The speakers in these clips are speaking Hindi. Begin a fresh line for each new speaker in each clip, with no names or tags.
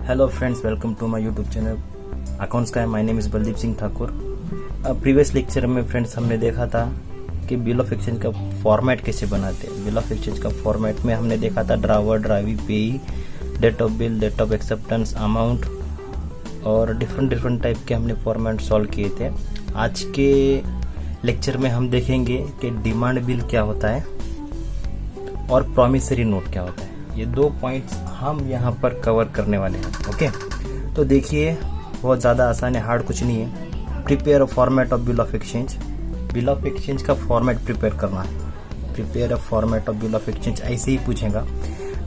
Hello friends, welcome to my YouTube channel accounts का। My name is Baldeep Singh Thakur. Previous lecture में फ्रेंड्स हमने देखा था कि बिल ऑफ एक्सचेंज का फॉर्मेट कैसे बनाते हैं। बिल ऑफ एक्सचेंज का फॉर्मेट में हमने देखा था drawer, drawee, payee, date of bill, date of acceptance, amount और डिफरेंट टाइप के हमने फॉर्मेट सॉल्व किए थे। आज के लेक्चर में हम देखेंगे कि डिमांड बिल क्या होता है और प्रॉमिसरी नोट क्या होता है। ये दो पॉइंट्स हम यहाँ पर कवर करने वाले हैं। ओके, तो देखिए बहुत ज़्यादा आसान है, हार्ड कुछ नहीं है। Prepare a format of bill of exchange. Bill of exchange का फॉर्मेट प्रिपेयर करना है। Prepare a format of bill of exchange ऐसे ही पूछेगा।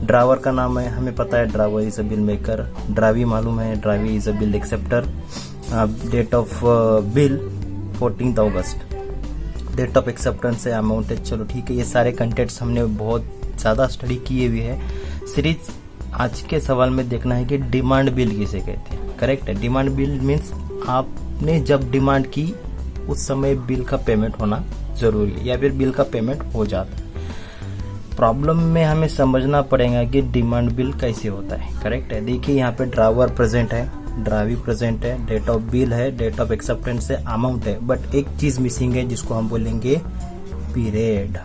ड्रावर का नाम है, हमें पता है drawer is a bill maker. Drawee मालूम है, drawee is a bill acceptor. Date of bill 14 August. Date of acceptance है, अमाउंट है। चलो ठीक है, ये सारे कंटेंट्स हमने बहुत ज़्यादा स्टडी किए हुए है। सीरीज आज के सवाल में देखना है कि डिमांड बिल किसे कहते हैं। करेक्ट है, डिमांड बिल मीन्स आपने जब डिमांड की उस समय बिल का पेमेंट होना जरूरी है या फिर बिल का पेमेंट हो जाता है। प्रॉब्लम में हमें समझना पड़ेगा कि डिमांड बिल कैसे होता है। करेक्ट है, देखिए यहाँ पे ड्रावर प्रेजेंट है, ड्रावी प्रेजेंट है, डेट ऑफ बिल है, डेट ऑफ एक्सेप्टेंस है, अमाउंट है। बट एक चीज मिसिंग है जिसको हम बोलेंगे period,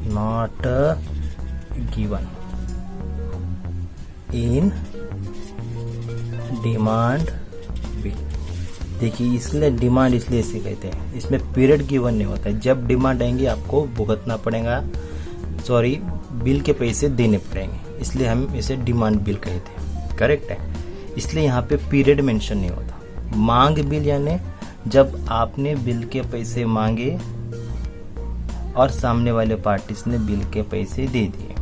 not given in demand bill. देखिए इसलिए डिमांड इसलिए इसे कहते हैं, इसमें पीरियड गिवन नहीं होता है। जब डिमांड आएंगे आपको भुगतना पड़ेगा, सॉरी बिल के पैसे देने पड़ेंगे, इसलिए हम इसे डिमांड बिल कहते हैं। करेक्ट है, इसलिए यहाँ पे पीरियड मेंशन नहीं होता। मांग बिल यानी जब आपने बिल के पैसे मांगे और सामने वाले पार्टीज ने बिल के पैसे दे दिए।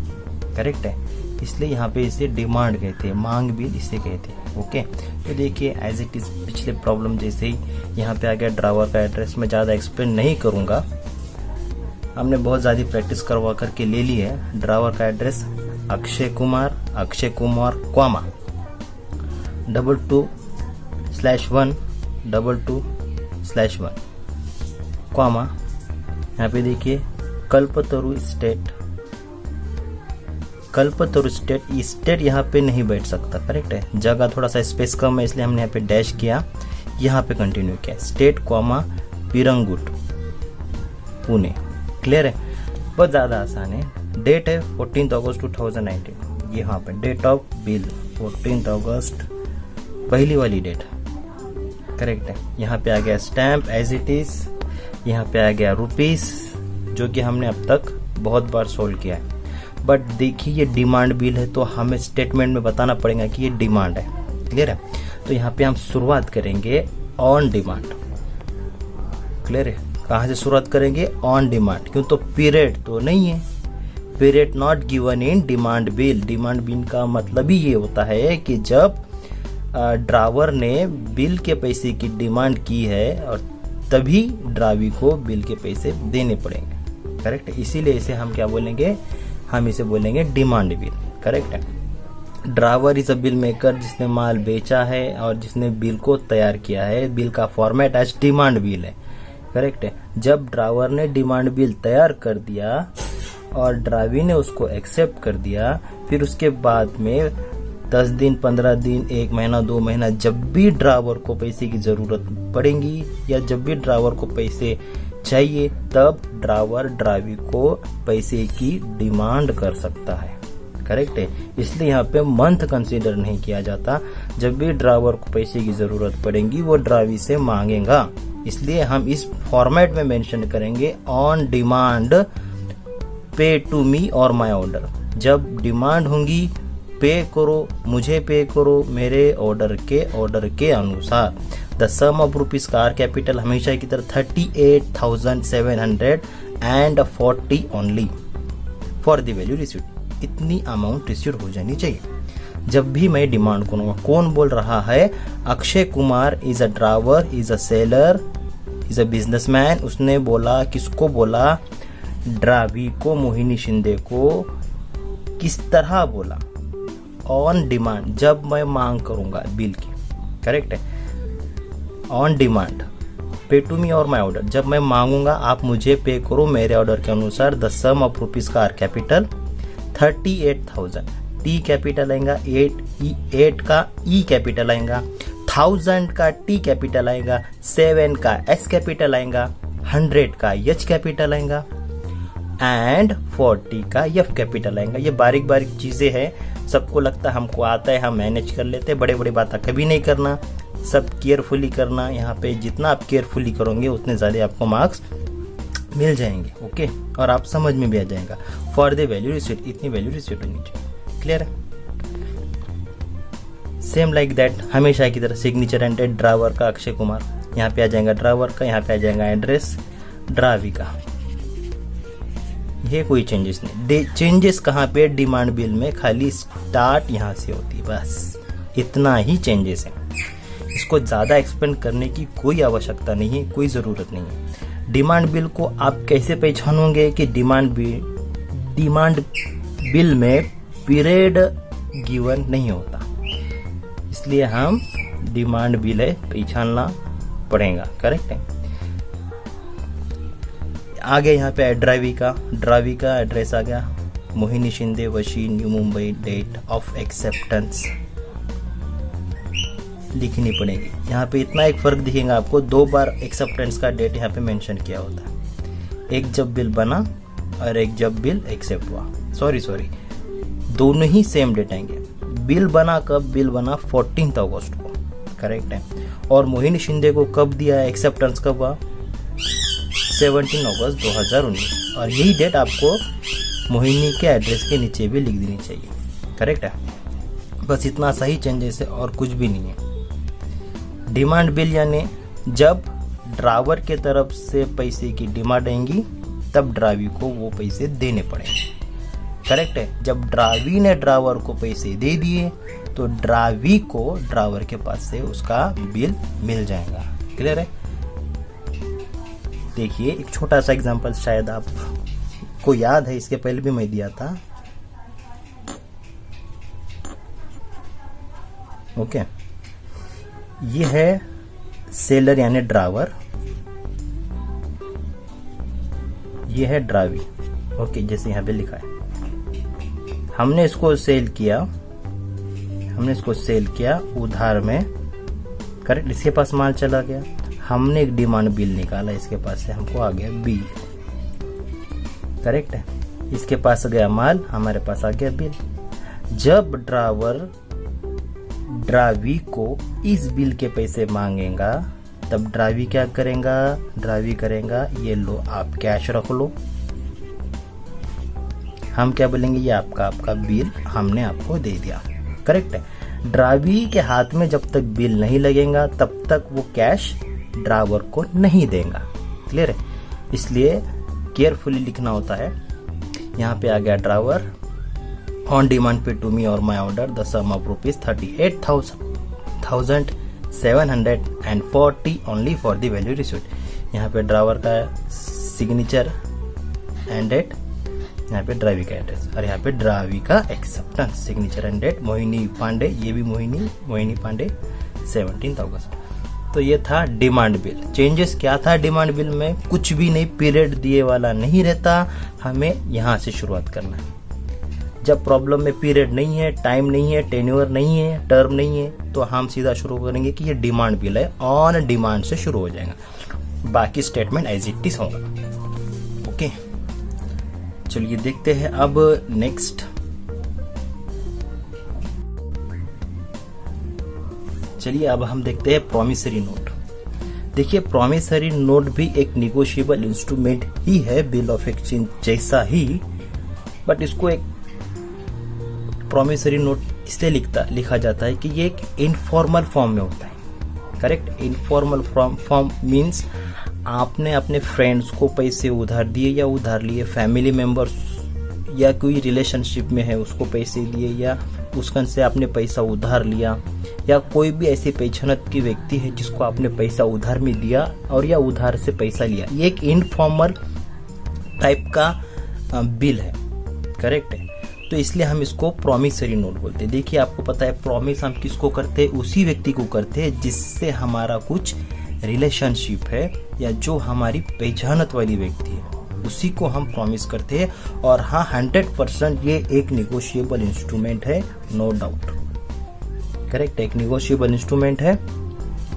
करेक्ट है, इसलिए यहाँ पे इसे डिमांड कहते हैं, मांग बिल इसे कहते हैं। ओके, तो देखिए एज इट इज पिछले प्रॉब्लम जैसे ही यहाँ पे आ गया ड्रावर का एड्रेस। मैं ज़्यादा एक्सप्लेन नहीं करूँगा, हमने बहुत ज़्यादा प्रैक्टिस करवा करके ले ली है। ड्रावर का address Akshay Kumar comma 22/1 22/1 comma. यहाँ पे देखिए कल्पतरु स्टेट, कल्पतरु स्टेट। स्टेट यहाँ पे नहीं बैठ सकता। करेक्ट है, जगह थोड़ा सा स्पेस कम है इसलिए हमने यहाँ पे डैश किया, यहाँ पे कंटिन्यू किया। State comma Pirangut Pune. Clear है, बहुत ज़्यादा आसान है। डेट है 14 अगस्त 2019। यहाँ पे डेट ऑफ बिल 14 अगस्त, पहली वाली डेट। करेक्ट है, यहाँ पे आ गया स्टैम्प एज इट इज। यहाँ पे आ गया रुपीस, जो कि हमने अब तक बहुत बार सोल्व किया है। बट देखिए ये डिमांड बिल है तो हमें स्टेटमेंट में बताना पड़ेगा कि ये डिमांड है। क्लियर है, तो यहाँ पे हम शुरुआत करेंगे ऑन डिमांड। क्लियर है, कहाँ से शुरुआत करेंगे? On demand. क्यों? तो पीरियड तो नहीं है, period not given in demand bill. Demand bill का मतलब ही ये होता है कि जब ड्रावर ने बिल के पैसे की डिमांड की है और तभी ड्रावी को बिल के पैसे देने पड़ेंगे। करेक्ट है, इसीलिए इसे हम क्या बोलेंगे? हम इसे बोलेंगे डिमांड बिल। करेक्ट है, drawer is a bill maker, जिसने माल बेचा है और जिसने बिल को तैयार किया है। बिल का फॉर्मेट एज डिमांड बिल है। करेक्ट है, जब ड्रावर ने डिमांड बिल तैयार कर दिया और ड्रावी ने उसको एक्सेप्ट कर दिया, फिर उसके बाद में 10 दिन, 15 दिन, 1 महीना, 2 महीना, जब भी ड्रावर को पैसे की जरूरत पड़ेगी या जब भी ड्रावर को पैसे चाहिए, तब ड्रावर ड्रावी को पैसे की डिमांड कर सकता है। करेक्ट है, इसलिए यहाँ पे मंथ कंसीडर नहीं किया जाता। जब भी ड्रावर को पैसे की जरूरत पड़ेगी वो ड्रावी से मांगेगा, इसलिए हम इस फॉर्मेट में मेंशन करेंगे on demand, pay to me और माय ऑर्डर। जब डिमांड होंगी पे करो, मुझे पे करो मेरे ऑर्डर के अनुसार। द सम ऑफ रुपीज का आर कैपिटल हमेशा की तरह 38,740 only for the value received. इतनी अमाउंट रिसीव हो जानी चाहिए जब भी मैं डिमांड करूंगा। कौन बोल रहा है? Akshay Kumar is a drawer, is a seller, is a businessman. उसने बोला, किसको बोला? ड्रावी को, मोहिनी शिंदे को। किस तरह बोला? ऑन डिमांड, जब मैं मांग करूंगा बिल की। करेक्ट है, on demand, pay to me और माई ऑर्डर। जब मैं मांगूंगा आप मुझे पे करो मेरे ऑर्डर के अनुसार। द सम ऑफ रुपीज का आर कैपिटल 38,000। टी कैपिटल आएगा, 8 का ई कैपिटल आएगा, 1000 का टी कैपिटल आएगा, 7 का एस कैपिटल आएगा, 100 का एच कैपिटल आएगा एंड 40 का एफ कैपिटल आएगा। ये बारीक बारीक चीजें हैं, सबको लगता है हमको आता है, हम मैनेज कर लेते हैं। बड़े बड़े बातें कभी नहीं करना, सब केयरफुली करना। यहाँ पे जितना आप केयरफुली करोगे उतने ज़्यादा आपको मार्क्स मिल जाएंगे। ओके, और आप समझ में भी आ जाएगा। फॉर द वैल्यू रिसीट, इतनी वैल्यू रिसीट होनी चाहिए। क्लियर है? सेम लाइक दैट हमेशा की तरह सिग्नेचर एंड डेट ड्राइवर का अक्षय कुमार, यहाँ पे आ जाएगा ड्राइवर का, यहाँ पे आ जाएगा एड्रेस ड्रावी का। ये कोई चेंजेस नहीं। चेंजेस कहाँ पे? डिमांड बिल में खाली स्टार्ट यहाँ से होती है, बस इतना ही चेंजेस है। इसको ज़्यादा एक्सपेंड करने की कोई आवश्यकता नहीं है, कोई ज़रूरत नहीं है। डिमांड बिल को आप कैसे पहचानोगे कि डिमांड बिल में पीरियड गिवन नहीं होता, इसलिए हम डिमांड बिल है पहचानना पड़ेगा। करेक्ट है? आगे यहाँ पे ड्रावी का एड्रेस आ गया, Mohini Shinde, Vashi, New Mumbai, date of acceptance लिखनी पड़ेगी। यहाँ पे इतना एक फर्क दिखेगा आपको, 2 बार एक्सेप्टेंस का डेट यहाँ पे मेंशन किया होता है, एक जब बिल बना और एक जब बिल एक्सेप्ट हुआ। सॉरी दोनों ही सेम डेट आएंगे। बिल बना कब? बिल बना 14 अगस्त को। करेक्ट है? और मोहिनी शिंदे को कब दिया, एक्सेप्टेंस कब हुआ? 17 अगस्त 2019। और यही डेट आपको मोहिनी के एड्रेस के नीचे भी लिख देनी चाहिए। करेक्ट है? बस इतना सही चेंजेस है और कुछ भी नहीं है। डिमांड बिल यानी जब ड्राइवर के तरफ से पैसे की डिमांड आएंगी तब ड्राइवी को वो पैसे देने पड़ेंगे। करेक्ट है? जब ड्राइवी ने ड्राइवर को पैसे दे दिए तो ड्राइवी को ड्राइवर के पास से उसका बिल मिल जाएगा। क्लियर है? देखिए एक छोटा सा एग्जांपल, शायद आपको याद है, इसके पहले भी मैं दिया था। ओके, ये है सेलर यानी ड्राइवर, ये है ड्राइवी। ओके, जैसे यहाँ पे लिखा है, हमने इसको सेल किया उधार में। करेक्ट? इसके पास माल चला गया, हमने एक डिमांड बिल निकाला, इसके पास से हमको आ गया बिल। करेक्ट है? इसके पास गया माल, हमारे पास आ गया बिल। जब ड्राइवर ड्राइवी को इस बिल के पैसे मांगेगा तब ड्राइवी क्या करेगा? ड्राइवी करेगा, ये लो आप कैश रख लो। हम क्या बोलेंगे? ये आपका बिल हमने आपको दे दिया। करेक्ट है? ड्राइवी के हाथ में जब तक बिल नहीं लगेगा तब तक वो कैश ड्राइवर को नहीं देगा। क्लियर है? इसलिए केयरफुली लिखना होता है। यहाँ पे आ गया driver on demand pay to me और my order the sum of ₹38,740 only for the value received. यहाँ पे ड्राइवर का सिग्नेचर एंड डेट, यहाँ पे ड्राइवी का एड्रेस और यहाँ पे ड्राइवी का acceptance, signature and date Mohini Pandey, ये भी मोहिनी पांडे 17 अगस्त। तो ये था डिमांड बिल। चेंजेस क्या था डिमांड बिल में? कुछ भी नहीं, पीरियड दिए वाला नहीं रहता, हमें यहाँ से शुरुआत करना है। जब प्रॉब्लम में पीरियड नहीं है, टाइम नहीं है, टेन्योर नहीं है, टर्म नहीं है, तो हम सीधा शुरू करेंगे कि ये डिमांड बिल है, ऑन डिमांड से शुरू हो जाएगा, बाकी स्टेटमेंट एज इट इज होगा। ओके, चलिए देखते हैं अब नेक्स्ट। चलिए अब हम देखते हैं प्रॉमिसरी नोट। देखिए प्रॉमिसरी नोट भी एक निगोशिएबल इंस्ट्रूमेंट ही है, बिल ऑफ एक्सचेंज जैसा ही, बट इसको एक प्रॉमिसरी नोट इसलिए लिखा जाता है कि ये एक इनफॉर्मल फॉर्म में होता है। करेक्ट? इनफॉर्मल फॉर्म मीन्स आपने अपने फ्रेंड्स को पैसे उधार दिए या उधार लिए, फैमिली मेंबर्स या कोई रिलेशनशिप में है उसको पैसे दिए, या उसकन से आपने पैसा उधार लिया, या कोई भी ऐसी पहचानत की व्यक्ति है जिसको आपने पैसा उधार में दिया और या उधार से पैसा लिया। ये एक इनफॉर्मल टाइप का बिल है। करेक्ट है? तो इसलिए हम इसको प्रॉमिसरी नोट बोलते हैं। देखिए आपको पता है प्रॉमिस हम किसको करते हैं? उसी व्यक्ति को करते हैं जिससे हमारा कुछ रिलेशनशिप है या जो हमारी पहचानत वाली व्यक्ति है। उसी को हम प्रॉमिस करते हैं। और हाँ, 100% ये एक निगोशिएबल इंस्ट्रूमेंट है, नो डाउट। करेक्ट, एक निगोशिएबल इंस्ट्रूमेंट है,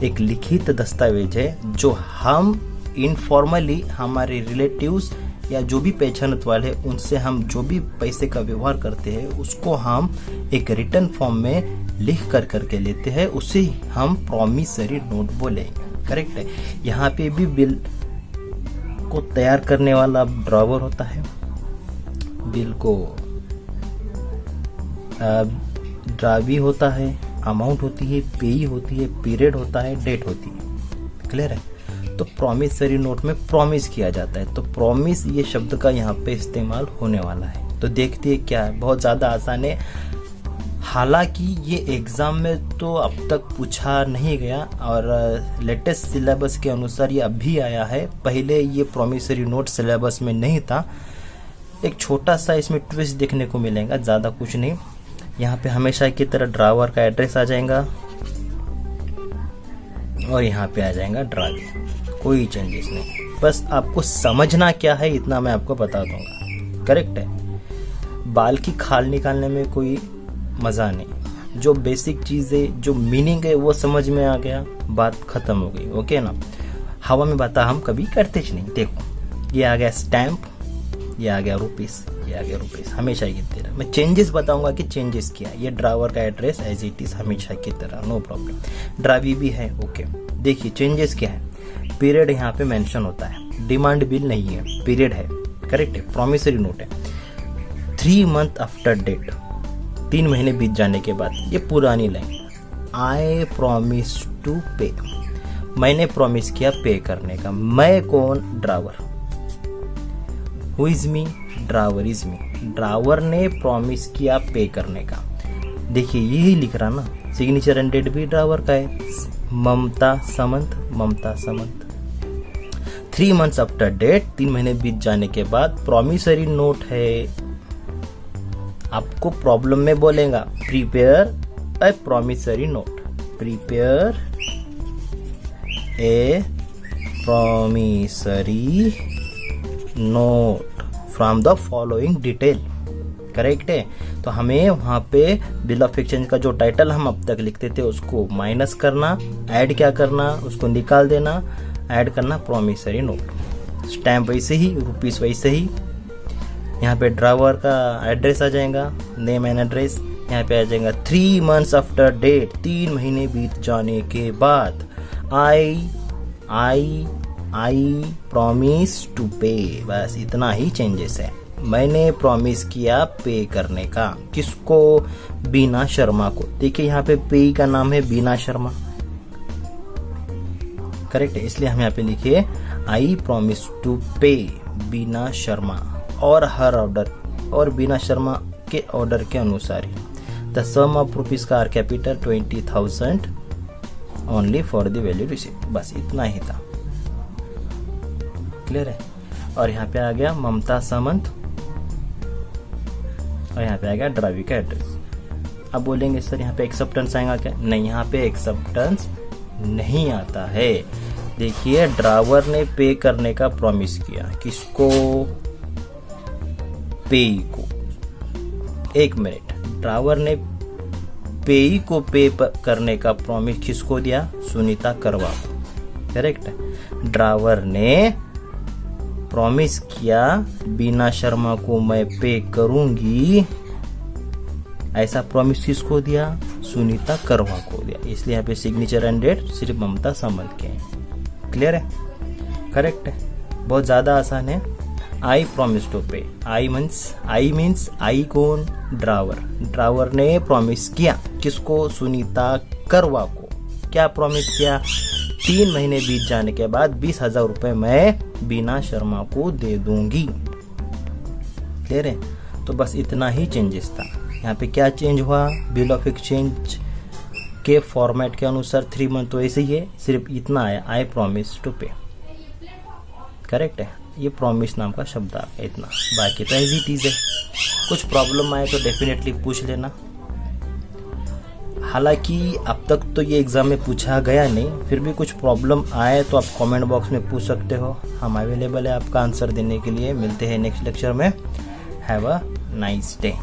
एक लिखित दस्तावेज है जो हम इनफॉर्मली हमारे रिलेटिव्स या जो भी पहचानत वाले हैं उनसे हम जो भी पैसे का व्यवहार करते हैं उसको हम एक रिटर्न फॉर्म में लिख करके लेते हैं, उसे हम प्रॉमिसरी नोट बोलेंगे। करेक्ट है। यहाँ पे भी बिल को तैयार करने वाला ड्रावर होता है, बिल को ड्रावी होता है, अमाउंट होती है, पेई होती है, पीरियड होता है, डेट होती है। क्लियर है। तो प्रॉमिसरी नोट में प्रॉमिस किया जाता है, तो प्रॉमिस ये शब्द का यहाँ पे इस्तेमाल होने वाला है। तो देखते हैं क्या है, बहुत ज़्यादा आसान है। हालांकि ये एग्ज़ाम में तो अब तक पूछा नहीं गया और लेटेस्ट सिलेबस के अनुसार ये अभी आया है, पहले ये प्रॉमिसरी नोट सिलेबस में नहीं था। एक छोटा सा इसमें ट्विस्ट देखने को मिलेगा, ज़्यादा कुछ नहीं। यहाँ पे हमेशा की तरह ड्रावर का एड्रेस आ जाएगा और यहाँ पे आ जाएगा ड्रावी, कोई चेंजेस नहीं। बस आपको समझना क्या है इतना मैं आपको बता दूंगा। करेक्ट है। बाल की खाल निकालने में कोई मज़ा नहीं, जो बेसिक चीज़ है, जो मीनिंग है वो समझ में आ गया, बात खत्म हो गई। ओके ना। हवा में बात हम कभी करते ही नहीं। देखो ये आ गया स्टैम्प, ये आ गया रुपीस, ये आ गया रुपीस, हमेशा की तरह। मैं चेंजेस बताऊंगा कि चेंजेस क्या है। ये ड्रावर का एड्रेस एज इट इज हमेशा की तरह, नो प्रॉब्लम। ड्रावी भी है। ओके, देखिए चेंजेस क्या है। पीरियड यहाँ पे मेंशन होता है, डिमांड बिल नहीं है, पीरियड है। करेक्ट है। प्रॉमिसरी नोट है। 3 मंथ आफ्टर डेट, 3 महीने बीत जाने के बाद, ये पुरानी लाइन, आई प्रॉमिस टू पे, मैंने प्रॉमिस किया पे करने का। मैं कौन? Drawer. Who is me? Drawer is me. Drawer ने प्रॉमिस किया पे करने का। देखिए यही लिख रहा ना, सिग्नेचर एंड डेट भी ड्रावर का है, ममता समंत, ममता समंत। 3 मंथ्स आफ्टर डेट, 3 महीने बीत जाने के बाद प्रॉमिसरी नोट है। आपको प्रॉब्लम में बोलेगा prepare a promissory note, prepare a promissory note from the following detail. Correct है। तो हमें वहां पे बिल ऑफ एक्सचेंज का जो टाइटल हम अब तक लिखते थे उसको माइनस करना, ऐड क्या करना, उसको निकाल देना, ऐड करना प्रॉमिसरी नोट। स्टैम्प वैसे ही, रुपीस वैसे ही। यहाँ पे ड्रावर का एड्रेस आ जाएगा, नेम एंड एड्रेस। यहाँ पे आ जाएगा 3 मंथ्स आफ्टर डेट, 3 महीने बीत जाने के बाद, आई प्रॉमिस टू पे। बस इतना ही चेंजेस है। मैंने प्रॉमिस किया पे करने का। किसको? बीना शर्मा को। देखिए यहाँ पे पे का नाम है बीना शर्मा। करेक्ट है। इसलिए हम यहाँ पे लिखिए आई प्रॉमिस टू पे बीना शर्मा, और हर ऑर्डर, और बीना शर्मा के ऑर्डर के अनुसार ही। द सम ऑफ रुपीज का are capital 20,000 only for the value received. बस इतना ही था। क्लियर है। और यहाँ पे आ गया ममता सामंत, और यहाँ पे आ गया ड्रावी का एड्रेस। अब बोलेंगे सर यहाँ पे एक्सेप्टेंस आएगा क्या? नहीं, यहाँ पे एक्सेप्टेंस नहीं आता है। देखिए ड्रावर ने पे करने का प्रॉमिस किया। किसको? पेई को। 1 मिनट, ड्रावर ने पेई को पे करने का प्रॉमिस किसको दिया? सुनीता करवा को। करेक्ट है। ड्रावर ने प्रॉमिस किया बीना शर्मा को मैं पे करूंगी, ऐसा प्रॉमिस किसको दिया? सुनीता करवा को दिया। इसलिए यहाँ पे सिग्नेचर एंड डेट सिर्फ ममता सामंत के हैं। क्लियर है। करेक्ट है। बहुत ज्यादा आसान है। आई प्रॉमिस टू पे। आई मीन्स आई कौन? ड्रावर। ड्रावर ने प्रॉमिस किया किसको? सुनीता करवा को। क्या प्रॉमिस किया? 3 महीने बीत जाने के बाद 20,000 रुपए मैं बीना शर्मा को दे दूंगी। क्लियर है। तो बस इतना ही चेंजेस था। यहाँ पे क्या चेंज हुआ? बिल ऑफ एक्सचेंज के फॉर्मेट के अनुसार 3 मंथ तो ऐसे ही है, सिर्फ इतना आया आई प्रॉमिस टू पे। करेक्ट है। ये प्रॉमिस नाम का शब्द आ गया, इतना। बाकी तो एज इट इज है। कुछ प्रॉब्लम आए तो डेफिनेटली पूछ लेना। हालांकि अब तक तो ये एग्ज़ाम में पूछा गया नहीं, फिर भी कुछ प्रॉब्लम आए तो आप कमेंट बॉक्स में पूछ सकते हो, हम अवेलेबल है आपका आंसर देने के लिए। मिलते हैं नेक्स्ट लेक्चर में। Have a nice day.